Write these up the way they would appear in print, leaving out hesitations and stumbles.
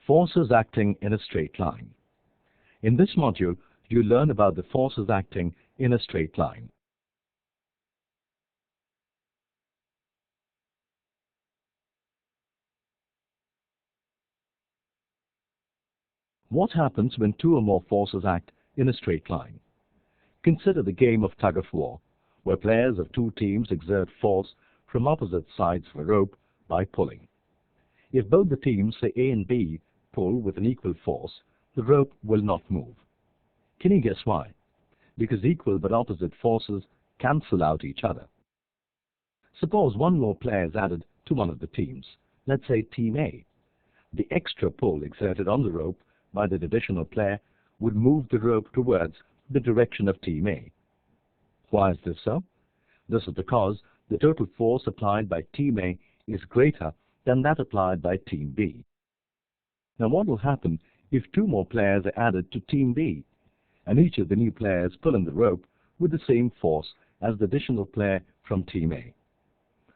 Forces acting in a straight line. In this module, you learn about the forces acting in a straight line. What happens when two or more forces act in a straight line? Consider the game of tug-of-war, where players of two teams exert force from opposite sides of a rope by pulling. If both the teams, say A and B, pull with an equal force, the rope will not move. Can you guess why? Because equal but opposite forces cancel out each other. Suppose one more player is added to one of the teams, let's say Team A. The extra pull exerted on the rope by the additional player would move the rope towards the direction of Team A. Why is this so? This is because the total force applied by Team A is greater than that applied by Team B. Now what will happen if two more players are added to Team B, and each of the new players pull in the rope with the same force as the additional player from Team A?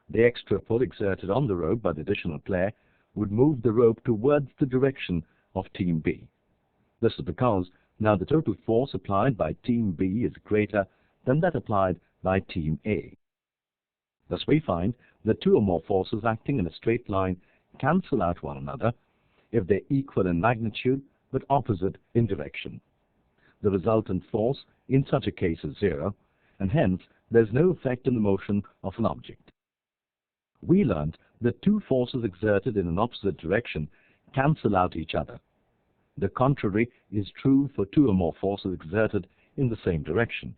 The extra pull exerted on the rope by the additional player would move the rope towards the direction of Team B. This is because now the total force applied by Team B is greater than that applied by Team A. Thus we find that two or more forces acting in a straight line cancel out one another if they're equal in magnitude but opposite in direction. The resultant force in such a case is zero, and hence there's no effect in the motion of an object. We learned that two forces exerted in an opposite direction cancel out each other. The contrary is true for two or more forces exerted in the same direction.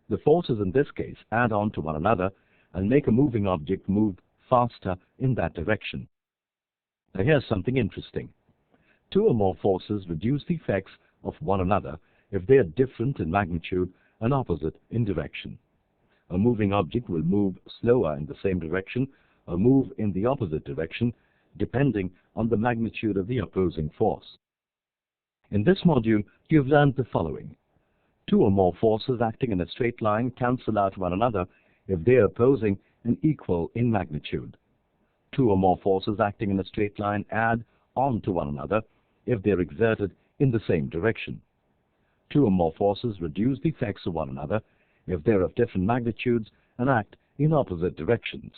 The forces in this case add on to one another and make a moving object move faster in that direction. Now here's something interesting. Two or more forces reduce the effects of one another if they are different in magnitude and opposite in direction. A moving object will move slower in the same direction or move in the opposite direction depending on the magnitude of the opposing force. In this module, you have learned the following. Two or more forces acting in a straight line cancel out one another if they are opposing and equal in magnitude. Two or more forces acting in a straight line add on to one another if they are exerted in the same direction. Two or more forces reduce the effects of one another if they are of different magnitudes and act in opposite directions.